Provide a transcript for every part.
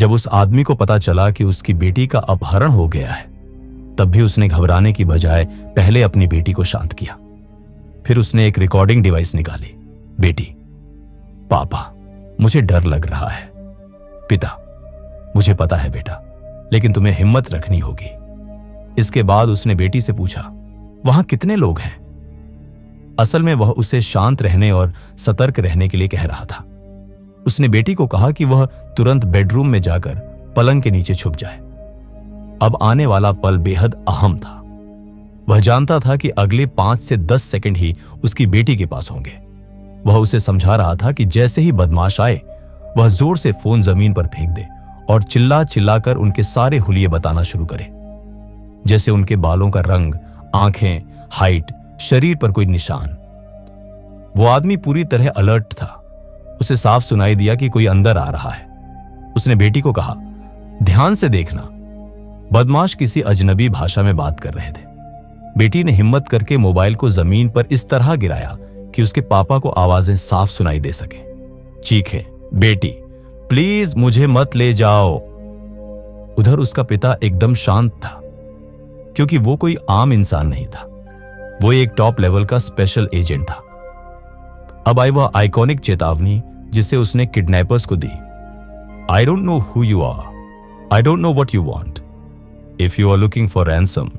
जब उस आदमी को पता चला कि उसकी बेटी का अपहरण हो गया है, तब भी उसने घबराने की बजाय पहले अपनी बेटी को शांत किया। फिर उसने एक रिकॉर्डिंग डिवाइस निकाली। बेटी, पापा, मुझे डर लग रहा है। पिता, मुझे पता है बेटा, लेकिन तुम्हें हिम्मत रखनी होगी। इसके बाद उसने बेटी से पूछा, वहां कितने लोग हैं? असल में वह उसे शांत रहने और सतर्क रहने के लिए कह रहा था। उसने बेटी को कहा कि वह तुरंत बेडरूम में जाकर पलंग के नीचे छुप जाए। अब आने वाला पल बेहद अहम था। वह जानता था कि अगले 5 से 10 सेकंड ही उसकी बेटी के पास होंगे। वह उसे समझा रहा था कि जैसे ही बदमाश आए, वह जोर से फोन जमीन पर फेंक दे और चिल्ला चिल्लाकर उनके सारे हुलिये बताना शुरू करे, जैसे उनके बालों का रंग, आंखें, हाइट, शरीर पर कोई निशान। वो आदमी पूरी तरह अलर्ट था। उसे साफ सुनाई दिया कि कोई अंदर आ रहा है। उसने बेटी को कहा, ध्यान से देखना। बदमाश किसी अजनबी भाषा में बात कर रहे थे। बेटी ने हिम्मत करके मोबाइल को जमीन पर इस तरह गिराया कि उसके पापा को आवाजें साफ सुनाई दे सके। चीखे, बेटी प्लीज मुझे मत ले जाओ। उधर उसका पिता एकदम शांत था, क्योंकि वो कोई आम इंसान नहीं था। वो एक टॉप लेवल का स्पेशल एजेंट था। अब आई वह आइकॉनिक चेतावनी जिसे उसने किडनैपर्स को दी। I don't know who you are, I don't know what you want. If you are looking for ransom,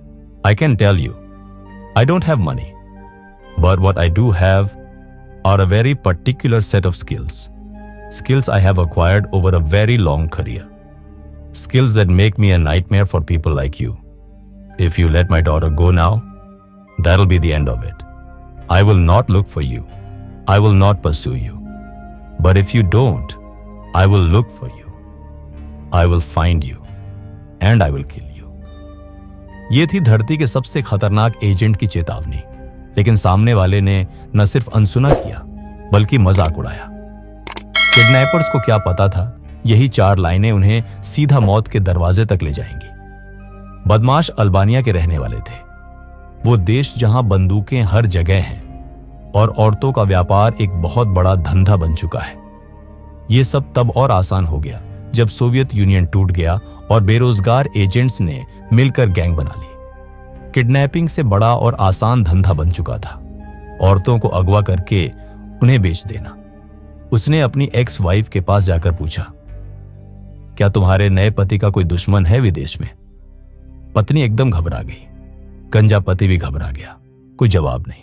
I can tell you, I don't have money, but what I do have are a very particular set of skills I have acquired over a very long career. Skills that make me a nightmare for people like you. If you let my daughter go now, that'll be the end of it. I will not look for you. I will not pursue you. But if you don't, I will look for you. I will find you. And I will kill you. ये थी धरती के सबसे खतरनाक agent की चेतावनी। लेकिन सामने वाले ने न सिर्फ अनसुना किया, बल्कि मजाक उड़ाया। किडनैपर्स को क्या पता था, यही 4 लाइनें उन्हें सीधा मौत के दरवाजे तक ले जाएंगी। बदमाश अल्बानिया के रहने वाले थे, वो देश जहां बंदूकें हर जगह हैं और औरतों का व्यापार एक बहुत बड़ा धंधा बन चुका है। ये सब तब और आसान हो गया जब सोवियत यूनियन टूट गया और बेरोजगार एजेंट्स ने मिलकर गैंग बना ली। किडनैपिंग से बड़ा और आसान धंधा बन चुका था, औरतों को अगवा करके उन्हें बेच देना। उसने अपनी एक्स वाइफ के पास जाकर पूछा, क्या तुम्हारे नए पति का कोई दुश्मन है विदेश में? पत्नी एकदम घबरा गई। गंजा पति भी घबरा गया। कोई जवाब नहीं।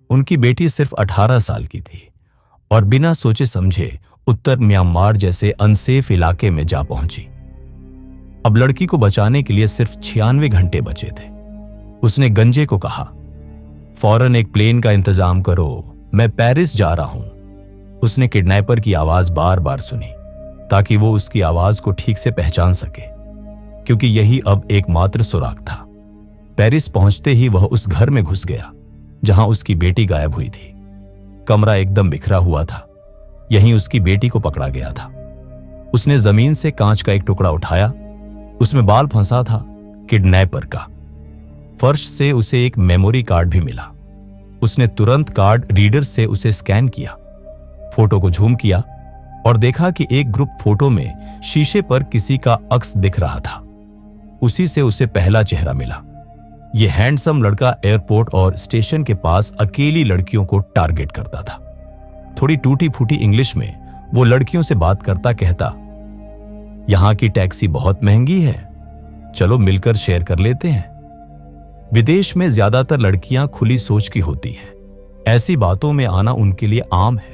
उनकी बेटी सिर्फ 18 साल की थी और बिना सोचे समझे उत्तर म्यांमार जैसे अनसेफ इलाके में जा पहुंची। अब लड़की को बचाने के लिए सिर्फ 96 घंटे बचे थे। उसने गंजे को कहा, फौरन एक प्लेन का इंतजाम करो, मैं पेरिस जा रहा हूं। उसने किडनैपर की आवाज बार बार सुनी ताकि वो उसकी आवाज को ठीक से पहचान सके, क्योंकि यही अब एकमात्र सुराग था। पेरिस पहुंचते ही वह उस घर में घुस गया जहां उसकी बेटी गायब हुई थी। कमरा एकदम बिखरा हुआ था। यहीं उसकी बेटी को पकड़ा गया था। उसने जमीन से कांच का एक टुकड़ा उठाया। उसमें बाल फंसा था किडनैपर का। फर्श से उसे एक मेमोरी कार्ड भी मिला। उसने तुरंत कार्ड रीडर से उसे स्कैन किया, फोटो को झूम किया और देखा कि एक ग्रुप फोटो में शीशे पर किसी का अक्स दिख रहा था। उसी से उसे पहला चेहरा मिला। यह हैंडसम लड़का एयरपोर्ट और स्टेशन के पास अकेली लड़कियों को टारगेट करता था। थोड़ी टूटी फूटी इंग्लिश में वो लड़कियों से बात करता कहता, यहां की टैक्सी बहुत महंगी है, चलो मिलकर शेयर कर लेते हैं। विदेश में ज्यादातर लड़कियां खुली सोच की होती हैं। ऐसी बातों में आना उनके लिए आम है।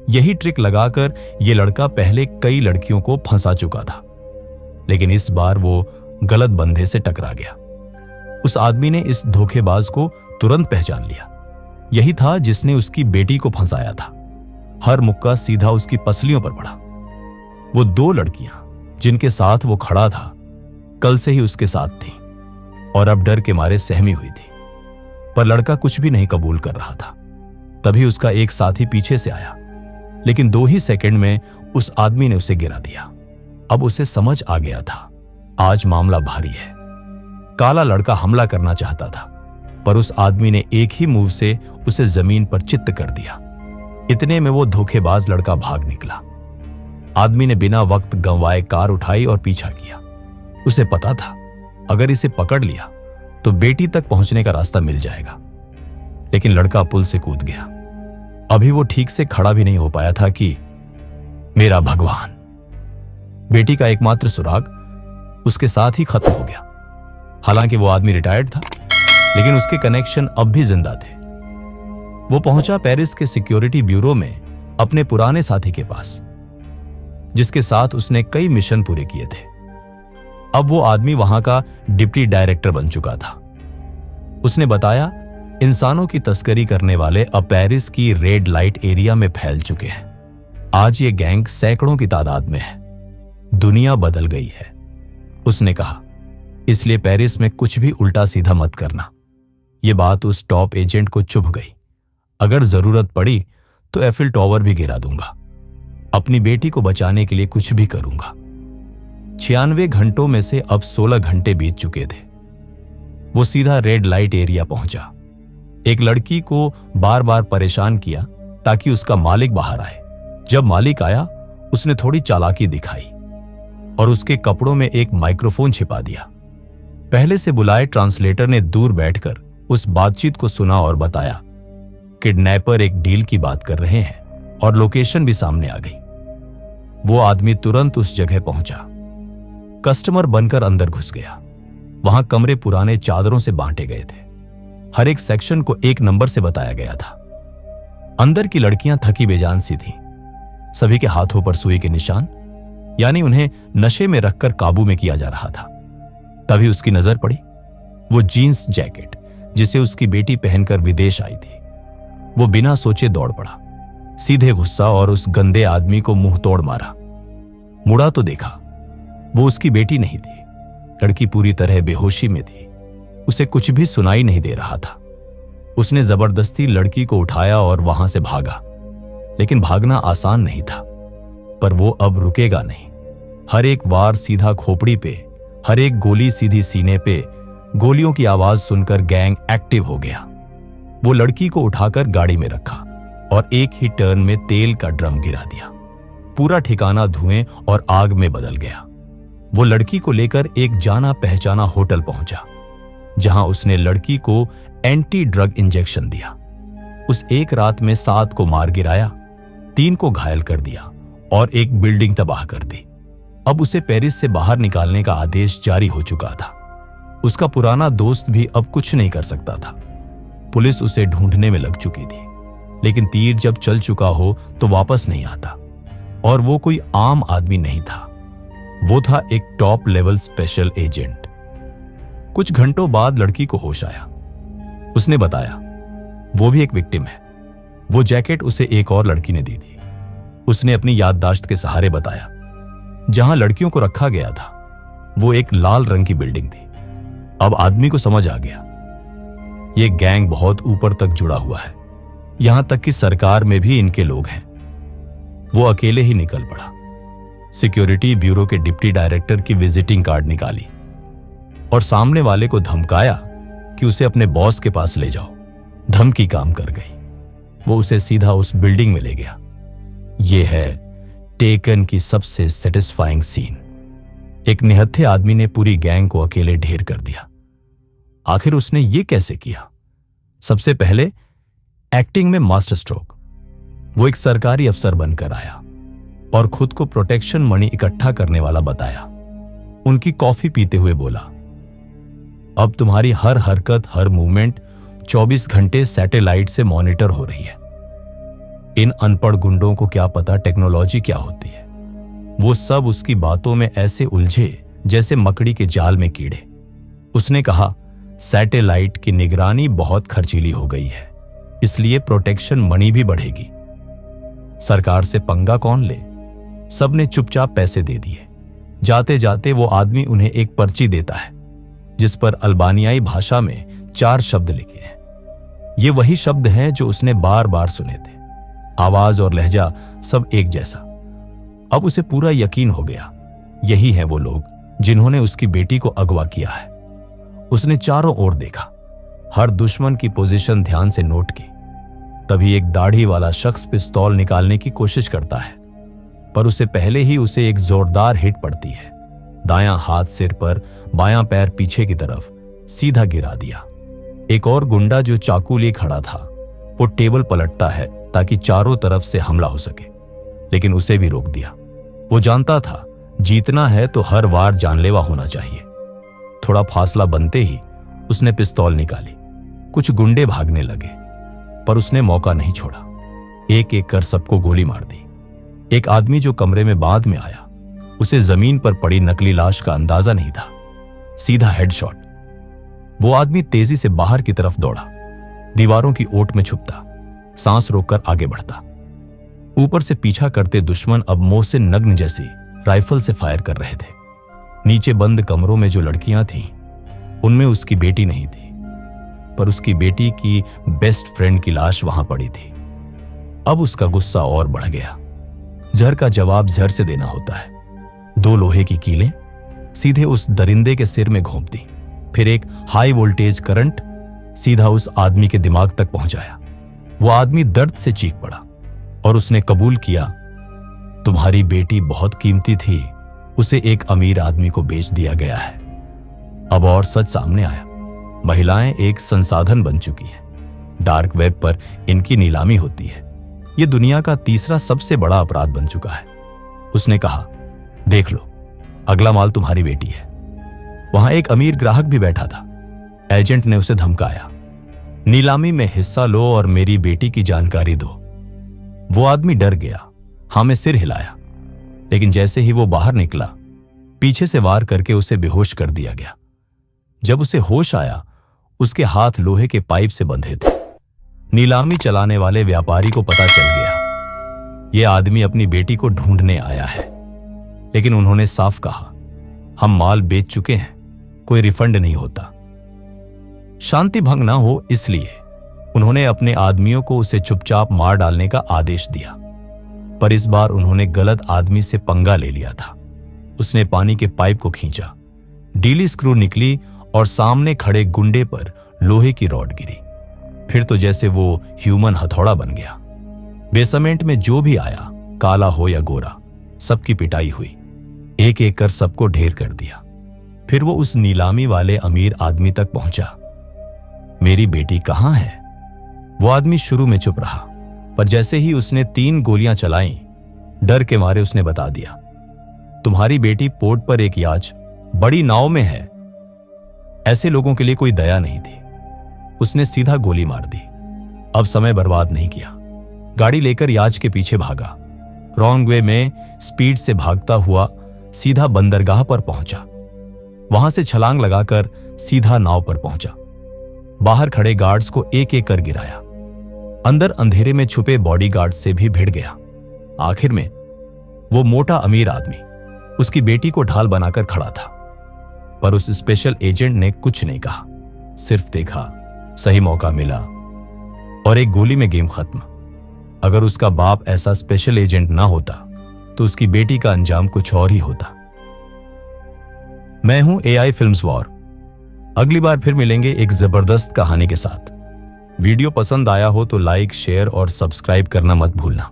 यही ट्रिक लगाकर ये लड़का पहले कई लड़कियों को फंसा चुका था, लेकिन इस बार वो गलत बंदे से टकरा गया। उस आदमी ने इस धोखेबाज को तुरंत पहचान लिया। यही था जिसने उसकी बेटी को फंसाया था। हर मुक्का सीधा उसकी पसलियों पर पड़ा। वो 2 लड़कियां जिनके साथ वो खड़ा था कल से ही उसके साथ थीं और अब डर के मारे सहमी हुई थी। पर लड़का कुछ भी नहीं कबूल कर रहा था। तभी उसका एक साथी पीछे से आया, लेकिन 2 ही सेकंड में उस आदमी ने उसे गिरा दिया। अब उसे समझ आ गया था, आज मामला भारी है। काला लड़का हमला करना चाहता था, पर उस आदमी ने एक ही मूव से उसे जमीन पर चित्त कर दिया। इतने में वो धोखेबाज लड़का भाग निकला। आदमी ने बिना वक्त गंवाए कार उठाई और पीछा किया। उसे पता था अगर इसे पकड़ लिया तो बेटी तक पहुंचने का रास्ता मिल जाएगा, लेकिन लड़का पुल से कूद गया। अभी वो ठीक से खड़ा भी नहीं हो पाया था कि मेरा भगवान, बेटी का एकमात्र सुराग उसके साथ ही खत्म हो गया। हालांकि वो आदमी रिटायर्ड था, लेकिन उसके कनेक्शन अब भी जिंदा थे। वो पहुंचा पेरिस के सिक्योरिटी ब्यूरो में अपने पुराने साथी के पास, जिसके साथ उसने कई मिशन पूरे किए थे। अब वो आदमी वहां का डिप्टी डायरेक्टर बन चुका था। उसने बताया, इंसानों की तस्करी करने वाले अब पेरिस की रेड लाइट एरिया में फैल चुके हैं। आज ये गैंग सैकड़ों की तादाद में है। दुनिया बदल गई है, उसने कहा। इसलिए पेरिस में कुछ भी उल्टा सीधा मत करना। ये बात उस टॉप एजेंट को चुभ गई। अगर जरूरत पड़ी तो एफिल टॉवर भी गिरा दूंगा। अपनी बेटी को बचाने के लिए कुछ भी करूंगा। 96 घंटों में से अब 16 घंटे बीत चुके थे। वो सीधा रेड लाइट एरिया पहुंचा। एक लड़की को बार बार परेशान किया ताकि उसका मालिक बाहर आए। जब मालिक आया, उसने थोड़ी चालाकी दिखाई और उसके कपड़ों में एक माइक्रोफोन छिपा दिया। पहले से बुलाए ट्रांसलेटर ने दूर बैठकर उस बातचीत को सुना और बताया, किडनैपर एक डील की बात कर रहे हैं और लोकेशन भी सामने आ गई। वो आदमी तुरंत उस जगह पहुंचा, कस्टमर बनकर अंदर घुस गया। वहां कमरे पुराने चादरों से बांटे गए थे। हर एक सेक्शन को एक नंबर से बताया गया था। अंदर की लड़कियां थकी बेजान सी थीं। सभी के हाथों पर सुई के निशान, यानी उन्हें नशे में रखकर काबू में किया जा रहा था। तभी उसकी नजर पड़ी वो जीन्स जैकेट जिसे उसकी बेटी पहनकर विदेश आई थी। वो बिना सोचे दौड़ पड़ा, सीधे गुस्सा और उस गंदे आदमी को मुंह तोड़ मारा। मुड़ा तो देखा वो उसकी बेटी नहीं थी। लड़की पूरी तरह बेहोशी में थी। उसे कुछ भी सुनाई नहीं दे रहा था। उसने जबरदस्ती लड़की को उठाया और वहां से भागा। लेकिन भागना आसान नहीं था, पर वो अब रुकेगा नहीं। हर एक वार सीधा खोपड़ी पे, हर एक गोली सीधी सीने पे। गोलियों की आवाज सुनकर गैंग एक्टिव हो गया। वो लड़की को उठाकर गाड़ी में रखा और एक ही टर्न में तेल का ड्रम गिरा दिया। पूरा ठिकाना धुएं और आग में बदल गया। वो लड़की को लेकर एक जाना पहचाना होटल पहुंचा, जहां उसने लड़की को एंटी ड्रग इंजेक्शन दिया। उस एक रात में 7 को मार गिराया, 3 को घायल कर दिया और एक बिल्डिंग तबाह कर दी। अब उसे पेरिस से बाहर निकालने का आदेश जारी हो चुका था। उसका पुराना दोस्त भी अब कुछ नहीं कर सकता था। पुलिस उसे ढूंढने में लग चुकी थी, लेकिन तीर जब चल चुका हो तो वापस नहीं आता। और वो कोई आम आदमी नहीं था, वो था एक टॉप लेवल स्पेशल एजेंट। कुछ घंटों बाद लड़की को होश आया। उसने बताया वो भी एक विक्टिम है। वो जैकेट उसे एक और लड़की ने दी थी। उसने अपनी याददाश्त के सहारे बताया, जहां लड़कियों को रखा गया था वो एक लाल रंग की बिल्डिंग थी। अब आदमी को समझ आ गया, ये गैंग बहुत ऊपर तक जुड़ा हुआ है। यहां तक कि सरकार में भी इनके लोग हैं। वो अकेले ही निकल पड़ा। सिक्योरिटी ब्यूरो के डिप्टी डायरेक्टर की विजिटिंग कार्ड निकाली और सामने वाले को धमकाया कि उसे अपने बॉस के पास ले जाओ। धमकी काम कर गई। वो उसे सीधा उस बिल्डिंग में ले गया। यह है टेकन की सबसे सेटिस्फाइंग सीन। एक निहत्थे आदमी ने पूरी गैंग को अकेले ढेर कर दिया। आखिर उसने ये कैसे किया? सबसे पहले एक्टिंग में मास्टर स्ट्रोक। वो एक सरकारी अफसर बनकर आया और खुद को प्रोटेक्शन मनी इकट्ठा करने वाला बताया। उनकी कॉफी पीते हुए बोला, अब तुम्हारी हर हरकत, हर मूवमेंट 24 घंटे सैटेलाइट से मॉनिटर हो रही है। इन अनपढ़ गुंडों को क्या पता टेक्नोलॉजी क्या होती है। वो सब उसकी बातों में ऐसे उलझे जैसे मकड़ी के जाल में कीड़े। उसने कहा, सैटेलाइट की निगरानी बहुत खर्चीली हो गई है, इसलिए प्रोटेक्शन मनी भी बढ़ेगी। सरकार से पंगा कौन ले? सबने चुपचाप पैसे दे दिए। जाते जाते वो आदमी उन्हें एक पर्ची देता है जिस पर अल्बानियाई भाषा में 4 शब्द लिखे हैं। ये वही शब्द हैं जो उसने बार बार सुने थे। आवाज और लहजा सब एक जैसा। अब उसे पूरा यकीन हो गया, यही हैं वो लोग जिन्होंने उसकी बेटी को अगवा किया है। उसने चारों ओर देखा, हर दुश्मन की पोजीशन ध्यान से नोट की। तभी एक दाढ़ी वाला शख्स पिस्तौल निकालने की कोशिश करता है। पर उससे पहले ही उसे एक जोरदार हिट पड़ती है। दायां हाथ सिर पर, बायां पैर पीछे की तरफ, सीधा गिरा दिया। एक और गुंडा जो चाकू लिए खड़ा था वो टेबल पलटता है ताकि चारों तरफ से हमला हो सके, लेकिन उसे भी रोक दिया। वो जानता था जीतना है तो हर वार जानलेवा होना चाहिए। थोड़ा फासला बनते ही उसने पिस्तौल निकाली। कुछ गुंडे भागने लगे, पर उसने मौका नहीं छोड़ा। एक एक कर सबको गोली मार दी। एक आदमी जो कमरे में बाद में आया, उसे जमीन पर पड़ी नकली लाश का अंदाजा नहीं था। सीधा हेडशॉट। वो आदमी तेजी से बाहर की तरफ दौड़ा, दीवारों की ओट में छुपता, सांस रोककर आगे बढ़ता। ऊपर से पीछा करते दुश्मन अब मुंह से नग्न जैसी राइफल से फायर कर रहे थे। नीचे बंद कमरों में जो लड़कियां थीं, उनमें उसकी बेटी नहीं थी, पर उसकी बेटी की बेस्ट फ्रेंड की लाश वहां पड़ी थी। अब उसका गुस्सा और बढ़ गया। जहर का जवाब जहर से देना होता है। 2 लोहे की कीलें सीधे उस दरिंदे के सिर में घोंप दी। फिर एक हाई वोल्टेज करंट सीधा उस आदमी के दिमाग तक पहुंचाया। वो आदमी दर्द से चीख पड़ा और उसने कबूल किया, तुम्हारी बेटी बहुत कीमती थी, उसे एक अमीर आदमी को बेच दिया गया है। अब और सच सामने आया। महिलाएं एक संसाधन बन चुकी हैं। डार्क वेब पर इनकी नीलामी होती है। यह दुनिया का तीसरा सबसे बड़ा अपराध बन चुका है। उसने कहा, देख लो, अगला माल तुम्हारी बेटी है। वहां एक अमीर ग्राहक भी बैठा था। एजेंट ने उसे धमकाया, नीलामी में हिस्सा लो और मेरी बेटी की जानकारी दो। वो आदमी डर गया। हाँ में सिर हिलाया, लेकिन जैसे ही वो बाहर निकला, पीछे से वार करके उसे बेहोश कर दिया गया। जब उसे होश आया, उसके हाथ लोहे के पाइप से बंधे थे। नीलामी चलाने वाले व्यापारी को पता चल गया यह आदमी अपनी बेटी को ढूंढने आया है, लेकिन उन्होंने साफ कहा, हम माल बेच चुके हैं, कोई रिफंड नहीं होता। शांति भंग ना हो इसलिए उन्होंने अपने आदमियों को उसे चुपचाप मार डालने का आदेश दिया, पर इस बार उन्होंने गलत आदमी से पंगा ले लिया था। उसने पानी के पाइप को खींचा, डीली स्क्रू निकली और सामने खड़े गुंडे पर लोहे की रॉड गिरी। फिर तो जैसे वो ह्यूमन हथौड़ा बन गया। बेसमेंट में जो भी आया, काला हो या गोरा, सबकी पिटाई हुई। एक एक कर सबको ढेर कर दिया। फिर वो उस नीलामी वाले अमीर आदमी तक पहुंचा। मेरी बेटी कहां है? वो आदमी शुरू में चुप रहा, पर जैसे ही उसने 3 गोलियां चलाईं, डर के मारे उसने बता दिया, तुम्हारी बेटी पोर्ट पर एक याच बड़ी नाव में है। ऐसे लोगों के लिए कोई दया नहीं थी। उसने सीधा गोली मार दी। अब समय बर्बाद नहीं किया। गाड़ी लेकर याच के पीछे भागा। रॉन्ग वे में स्पीड से भागता हुआ सीधा बंदरगाह पर पहुंचा। वहां से छलांग लगाकर सीधा नाव पर पहुंचा। बाहर खड़े गार्ड्स को एक एक कर गिराया। अंदर अंधेरे में छुपे बॉडीगार्ड से भी भिड़ गया। आखिर में वो मोटा अमीर आदमी उसकी बेटी को ढाल बनाकर खड़ा था, पर उस स्पेशल एजेंट ने कुछ नहीं कहा, सिर्फ देखा। सही मौका मिला और एक गोली में गेम खत्म। अगर उसका बाप ऐसा स्पेशल एजेंट ना होता तो उसकी बेटी का अंजाम कुछ और ही होता। मैं हूं AI फिल्म्स वॉर। अगली बार फिर मिलेंगे एक जबरदस्त कहानी के साथ। वीडियो पसंद आया हो तो लाइक, शेयर और सब्सक्राइब करना मत भूलना।